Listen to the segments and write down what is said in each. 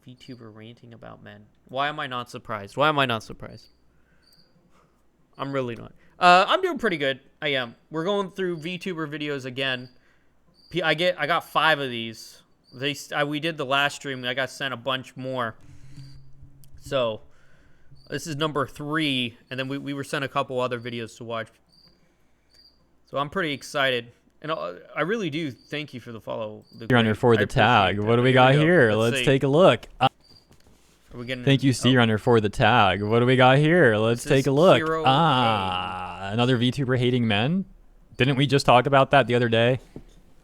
VTuber ranting about men. Why am I not surprised? Why am I not surprised? I'm really not. I'm doing pretty good. I am. We're going through VTuber videos again. I got 5 of these. We did the last stream. I got sent a bunch more. So this is number 3, and then we were sent a couple other videos to watch. So I'm pretty excited. And I really do thank you for the follow. Runner for the tag. What do we got here? Let's take a look. Thank you, Runner, for the tag. What do we got here? Let's take a look. Another VTuber hating men. Didn't we just talk about that the other day?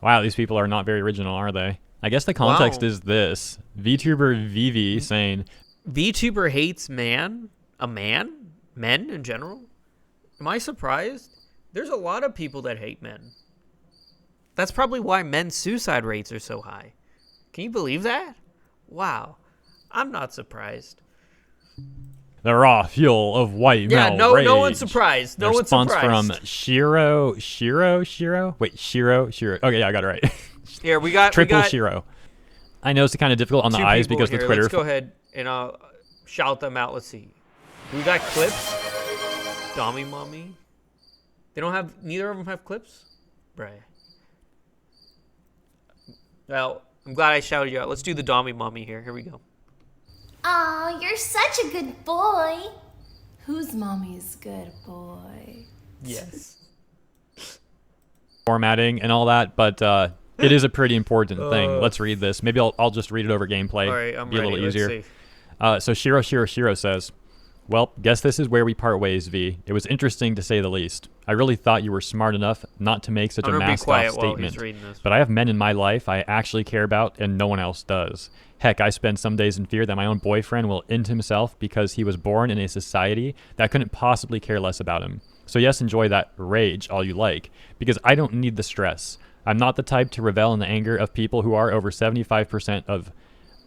Wow, these people are not very original, are they? I guess the context is this. VTuber VV saying, VTuber hates men in general? Am I surprised? There's a lot of people that hate men. That's probably why men's suicide rates are so high. Can you believe that? Wow. I'm not surprised. The raw fuel of white male rage. No one's surprised. No one's surprised. Response from Shiro. Wait, Shiro. Okay, yeah, I got it right. Here, we got... Shiro. I know it's kind of difficult on the eyes because the Twitter... Let's go ahead and shout them out. Let's see. We got clips. Dommy Mommy. They don't have... Neither of them have clips? Right. Well, I'm glad I shouted you out. Let's do the Dommy Mommy here. Here we go. Aw, you're such a good boy. Whose mommy's good boy? Yes. Formatting and all that, but it is a pretty important thing. Let's read this. Maybe I'll just read it over gameplay. All right, I'm Be ready. a little easier. Let's see. So Shiro says, well, guess this is where we part ways, V. It was interesting to say the least. I really thought you were smart enough not to make such a masked-off statement. But I have men in my life I actually care about and no one else does. Heck, I spend some days in fear that my own boyfriend will end himself because he was born in a society that couldn't possibly care less about him. So yes, enjoy that rage all you like, because I don't need the stress. I'm not the type to revel in the anger of people who are over 75% of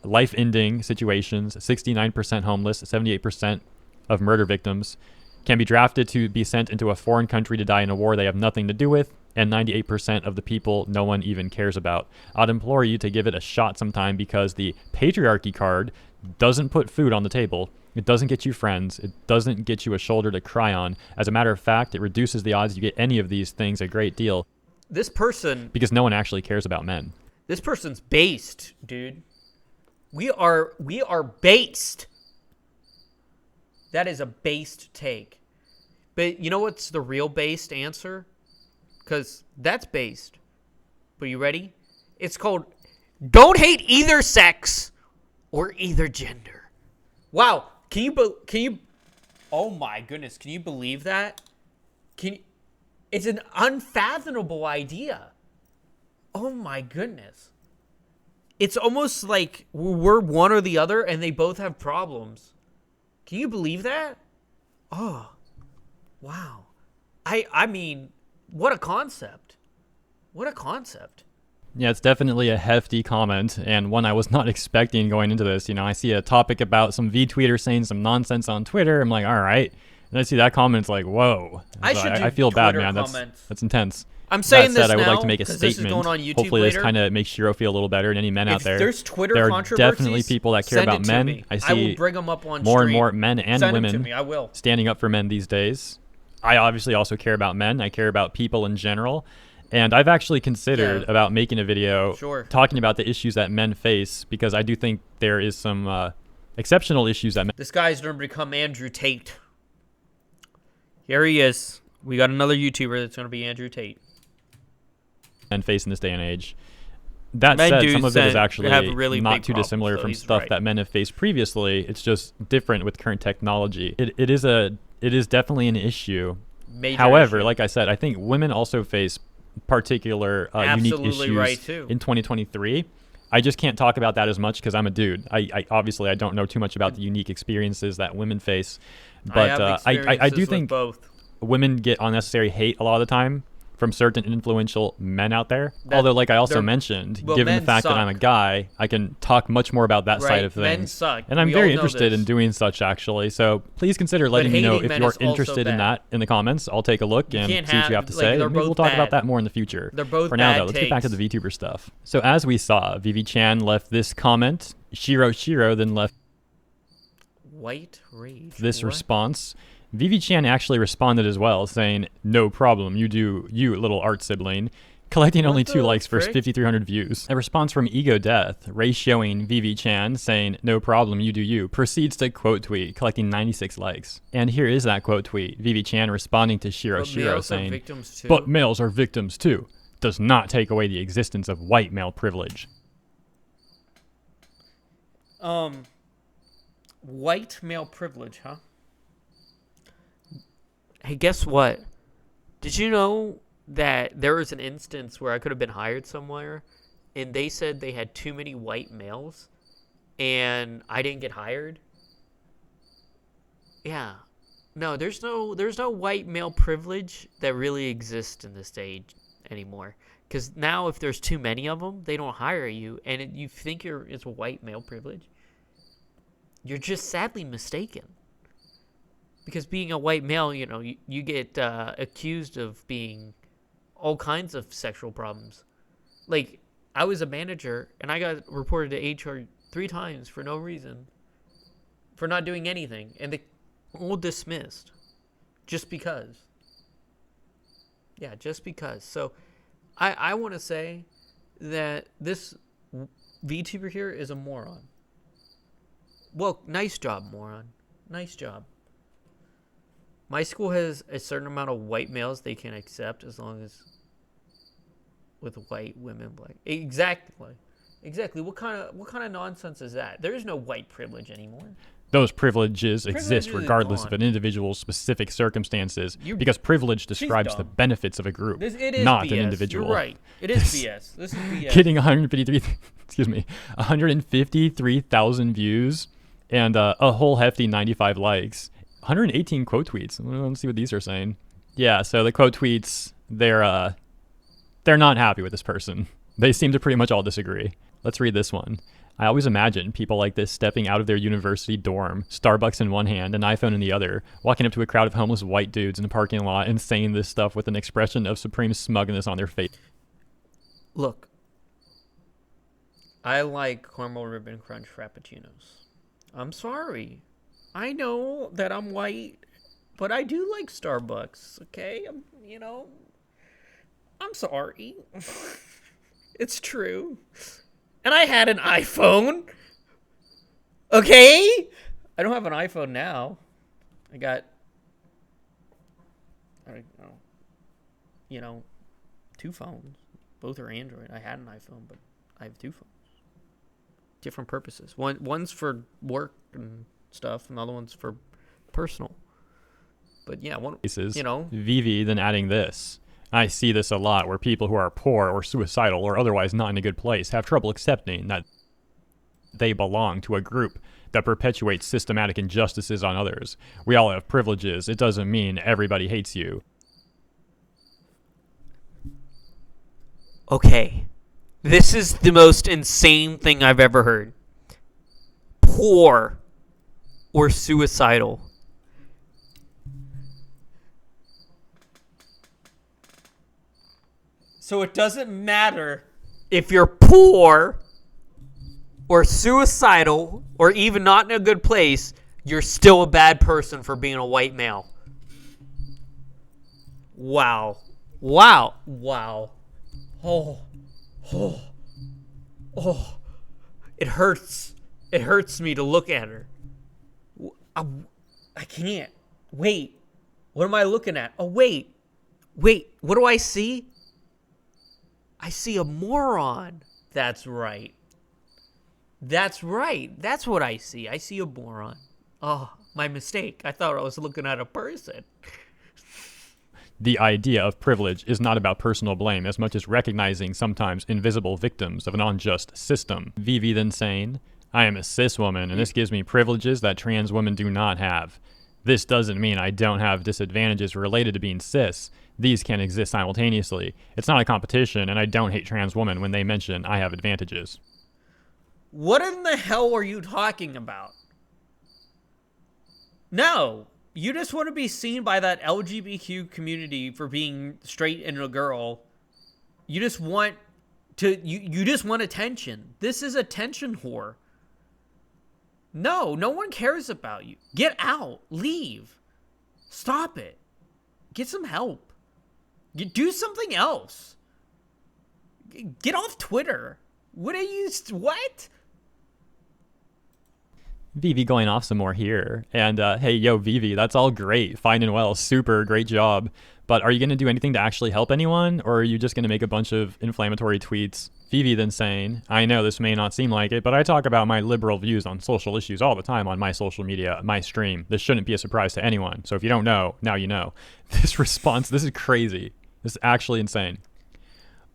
life-ending situations, 69% homeless, 78% of murder victims, can be drafted to be sent into a foreign country to die in a war they have nothing to do with, and 98% of the people no one even cares about. I'd implore you to give it a shot sometime because the patriarchy card doesn't put food on the table. It doesn't get you friends. It doesn't get you a shoulder to cry on. As a matter of fact, it reduces the odds you get any of these things a great deal. This person... Because no one actually cares about men. This person's based, dude. We are based. That is a based take. But you know what's the real based answer? Because that's based. But you ready? It's called don't hate either sex or either gender. Wow. Can you oh my goodness, can you believe that? It's an unfathomable idea. Oh my goodness. It's almost like we're one or the other and they both have problems. Can you believe that? Oh, wow. I mean, what a concept. What a concept. Yeah, it's definitely a hefty comment and one I was not expecting going into this. You know, I see a topic about some V-tweeter saying some nonsense on Twitter. I'm like, all right. And I see that comment, it's like, whoa. I feel bad, man. That's intense. I'm saying that said, this I would now, like to make a statement. This is going on YouTube Hopefully later. this kind of makes Shiro feel a little better and any men out there. If there's Twitter there are controversies, definitely people that care about men. I see I will bring them up on more stream. and more men and Send women them to me. I will. standing up for men these days. I obviously also care about men. I care about people in general. And I've actually considered about making a video talking about the issues that men face because I do think there is some exceptional issues that men... This guy's going to become Andrew Tate. Here he is. We got another YouTuber that's going to be Andrew Tate. Men face in this day and age. That said, some of it is actually really not too dissimilar from stuff that men have faced previously. It's just different with current technology. It is definitely an issue. However, like I said, I think women also face particular unique issues in 2023. I just can't talk about that as much because I'm a dude. I obviously I don't know too much about the unique experiences that women face, but I do think both. Women get unnecessary hate a lot of the time. from certain influential men out there. Although, like I also mentioned, given the fact that I'm a guy, I can talk much more about that side of things. Men suck. And I'm very interested in doing such, actually. So please consider letting me know if you're interested in that in the comments. I'll take a look and see what you have to say. Maybe we'll talk about that more in the future. They're both For now, though, let's get back to the VTuber stuff. So as we saw, Vivi-chan left this comment. Shiro then left White Rage. This response. Vivi-chan actually responded as well, saying, "No problem, you do, you little art sibling," collecting only 2 likes for 5,300 views. A response from Ego Death, ratioing Vivi-chan, saying, "No problem, you do you," proceeds to quote tweet, collecting 96 likes. And here is that quote tweet, Vivi-chan responding to Shiro saying, "But males are victims too. Does not take away the existence of white male privilege." White male privilege, huh? Hey, guess what? Did you know that there was an instance where I could have been hired somewhere and they said they had too many white males and I didn't get hired? Yeah. No, there's no white male privilege that really exists in this age anymore. Because now if there's too many of them, they don't hire you, and you think it's a white male privilege. You're just sadly mistaken. Because being a white male, you know, you get accused of being all kinds of sexual problems. Like, I was a manager, and I got reported to HR 3 times for no reason. For not doing anything. And they all dismissed. Just because. Yeah, just because. So, I want to say that this VTuber here is a moron. Well, nice job, moron. Nice job. My school has a certain amount of white males they can accept as long as with white women black. Exactly. What kind of nonsense is that? There is no white privilege anymore. Those privileges exist regardless of an individual's specific circumstances, because privilege describes the benefits of a group, not BS. an individual. You're right. It is BS. This is BS. Getting 153,000 views and a whole hefty 95 likes. 118 quote tweets. Let's see what these are saying. Yeah, so the quote tweets, they're not happy with this person. They seem to pretty much all disagree. Let's read this one. "I always imagine people like this stepping out of their university dorm, Starbucks in one hand, an iPhone in the other, walking up to a crowd of homeless white dudes in a parking lot and saying this stuff with an expression of supreme smugness on their face." Look, I like caramel ribbon crunch frappuccinos. I'm sorry. I know that I'm white, but I do like Starbucks, okay? I'm sorry. It's true. And I had an iPhone. Okay? I don't have an iPhone now. I got, 2 phones. Both are Android. I had an iPhone, but I have 2 phones. Different purposes. One's for work and stuff, and the other one's for personal. But yeah, Vivi then adding this. "I see this a lot where people who are poor or suicidal or otherwise not in a good place have trouble accepting that they belong to a group that perpetuates systematic injustices on others. We all have privileges. It doesn't mean everybody hates you." Okay. This is the most insane thing I've ever heard. Poor or suicidal. So it doesn't matter if you're poor or suicidal or even not in a good place, you're still a bad person for being a white male. Wow. Oh. It hurts. It hurts me to look at her. I can't. Wait. What am I looking at? Oh, wait. What do I see? I see a moron. That's right. That's what I see. I see a moron. Oh, my mistake. I thought I was looking at a person. The idea of privilege is not about personal blame as much as recognizing sometimes invisible victims of an unjust system. Vivi then saying, "I am a cis woman, and this gives me privileges that trans women do not have. This doesn't mean I don't have disadvantages related to being cis. These can't exist simultaneously. It's not a competition, and I don't hate trans women when they mention I have advantages. What in the hell are you talking about? No, you just want to be seen by that LGBTQ community for being straight and a girl. You just want you just want attention. This is attention whore. No one cares about you. Get out. Leave. Stop it. Get some help. Do something else. Get off Twitter. What? Vivi going off some more here. And hey, yo, Vivi, that's all great. Fine and well. Super great job. But are you going to do anything to actually help anyone? Or are you just going to make a bunch of inflammatory tweets? Vivi then saying, I know this may not seem like it, but I talk about my liberal views on social issues all the time on my social media, my stream. This shouldn't be a surprise to anyone. So if you don't know, now you know. This response, this is crazy. This is actually insane.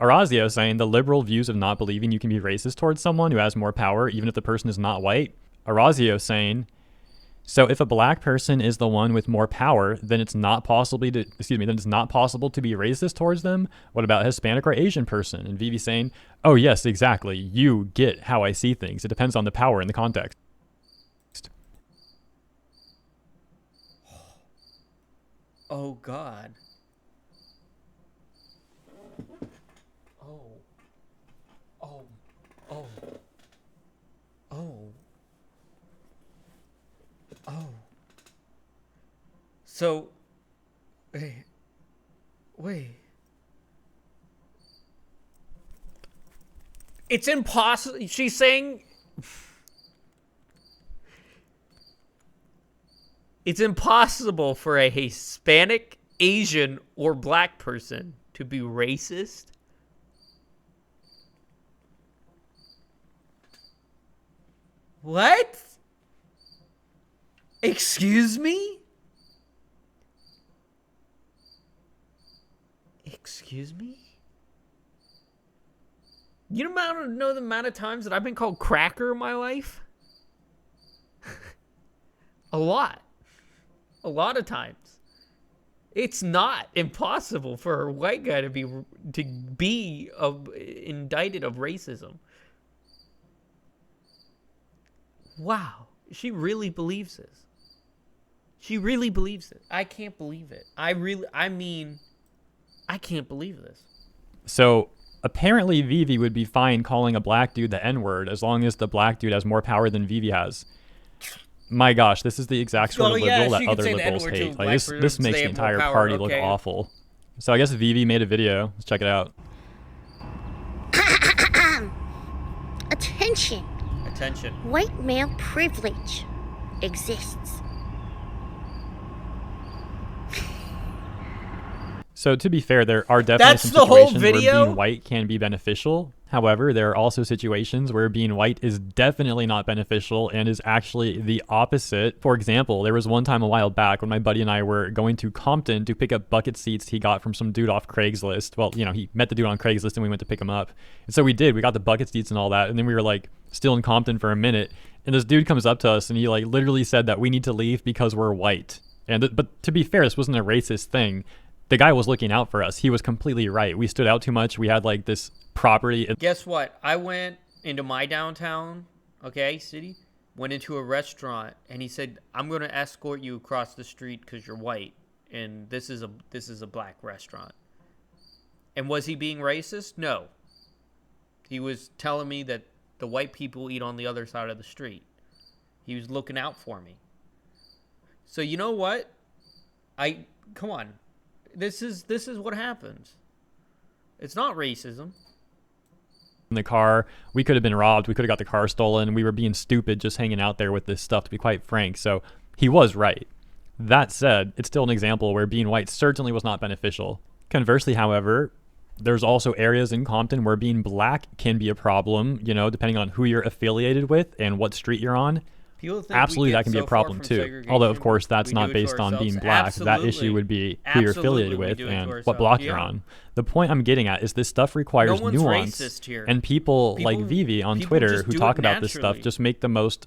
Orazio saying the liberal views of not believing you can be racist towards someone who has more power, even if the person is not white. Orazio saying, so if a black person is the one with more power, then it's not possible to be racist towards them. What about a Hispanic or Asian person? And Vivi saying, oh yes, exactly. You get how I see things. It depends on the power and the context. Oh God. Oh. So, wait. It's impossible. She's saying it's impossible for a Hispanic, Asian, or black person to be racist. What? Excuse me? Excuse me? You know the amount of times that I've been called cracker in my life? A lot. A lot of times. It's not impossible for a white guy to be indicted of racism. Wow. She really believes this. She really believes it. I can't believe it. I can't believe this. So apparently Vivi would be fine calling a black dude the N-word as long as the black dude has more power than Vivi has. My gosh, this is the exact sort of liberal that other liberals hate. Like this makes the entire party look awful. So I guess Vivi made a video. Let's check it out. Attention. Attention. White male privilege exists. So to be fair, there are definitely some situations where being white can be beneficial. However, there are also situations where being white is definitely not beneficial and is actually the opposite. For example, there was one time a while back when my buddy and I were going to Compton to pick up bucket seats he got from some dude off Craigslist. Well, you know, he met the dude on Craigslist and we went to pick him up. And so we did. We got the bucket seats and all that. And then we were like still in Compton for a minute. And this dude comes up to us and he like literally said that we need to leave because we're white. And but to be fair, this wasn't a racist thing. The guy was looking out for us. He was completely right. We stood out too much. We had like this property. Guess what? I went into my downtown, city, went into a restaurant, and he said, I'm going to escort you across the street because you're white, and this is a black restaurant. And was he being racist? No. He was telling me that the white people eat on the other side of the street. He was looking out for me. So you know what? Come on. This is what happens. It's not racism. In the car, we could have been robbed. We could have got the car stolen. We were being stupid just hanging out there with this stuff, to be quite frank. So he was right. That said, it's still an example where being white certainly was not beneficial. Conversely, however, there's also areas in Compton where being black can be a problem, you know, depending on who you're affiliated with and what street you're on. Absolutely, that can be a problem too. Although, of course, that's not based on being black. Absolutely. That issue would be who you're affiliated with and what block you're on. The point I'm getting at is this stuff requires nuance, and people like Vivi on Twitter who talk about this stuff just make the most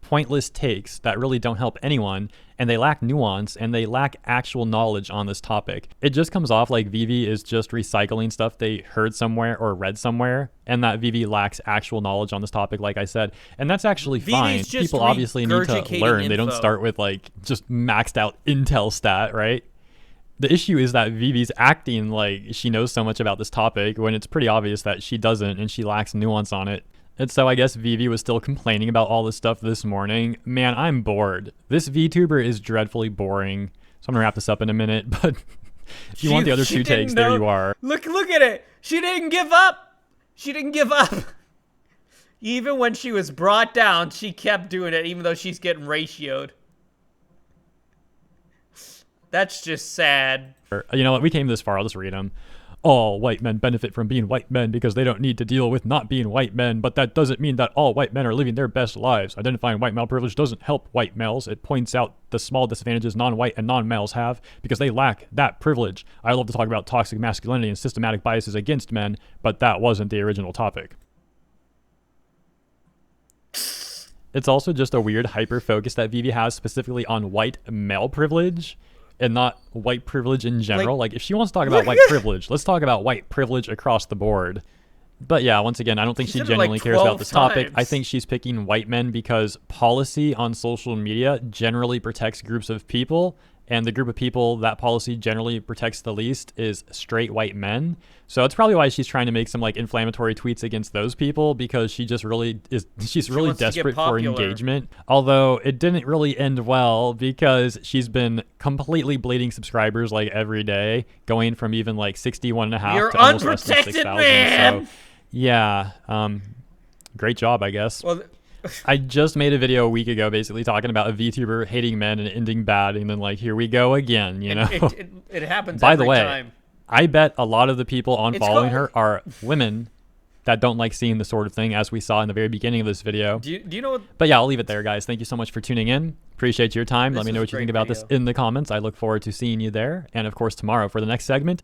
pointless takes that really don't help anyone, and they lack nuance, and they lack actual knowledge on this topic. It just comes off like Vivi is just recycling stuff they heard somewhere or read somewhere, and that Vivi lacks actual knowledge on this topic, like I said. And that's actually fine. People obviously need to learn. They don't start with like just maxed out intel stat, right? The issue is that Vivi's acting like she knows so much about this topic when it's pretty obvious that she doesn't, and she lacks nuance on it. And so I guess Vivi was still complaining about all this stuff this morning. Man, I'm bored. This VTuber is dreadfully boring. So I'm gonna wrap this up in a minute, but if you want the other two takes, there you are. Look at it. She didn't give up. She didn't give up. Even when she was brought down, she kept doing it, even though she's getting ratioed. That's just sad. You know what? We came this far. I'll just read them. All white men benefit from being white men because they don't need to deal with not being white men, but that doesn't mean that all white men are living their best lives. Identifying white male privilege doesn't help white males. It points out the small disadvantages non-white and non-males have because they lack that privilege. I love to talk about toxic masculinity and systematic biases against men, but that wasn't the original topic. It's also just a weird hyper-focus that Vivi has specifically on white male privilege and not white privilege in general. Like if she wants to talk about white privilege, let's talk about white privilege across the board. But yeah, once again, I don't think she genuinely cares about this topic. I think she's picking white men because policy on social media generally protects groups of people, and the group of people that policy generally protects the least is straight white men. So that's probably why she's trying to make some like inflammatory tweets against those people, because she just really is, she's really desperate for engagement. Although it didn't really end well because she's been completely bleeding subscribers like every day, going from even like 61.5 to almost less than 6,000. So yeah, great job, I guess. Well, I just made a video a week ago basically talking about a VTuber hating men and ending bad, and then like here we go again, you know. It happens By every the way, time. I bet a lot of the people following her are women that don't like seeing the sort of thing, as we saw in the very beginning of this video. Do you know what? But yeah, I'll leave it there, guys. Thank you so much for tuning in. Appreciate your time. Let me know what you think about this in the comments. I look forward to seeing you there, and of course tomorrow for the next segment.